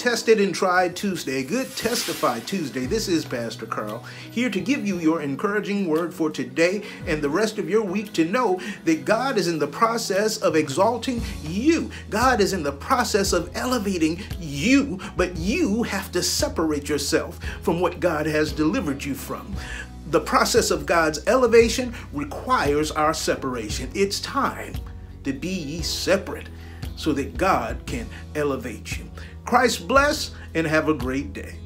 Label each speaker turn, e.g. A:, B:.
A: Tested and Tried Tuesday. Good Testify Tuesday. This is Pastor Carl, here to give you your encouraging word for today and the rest of your week, to know that God is in the process of exalting you. God is in the process of elevating you, but you have to separate yourself from what God has delivered you from. The process of God's elevation requires our separation. It's time to be ye separate so that God can elevate you. Christ bless and have a great day.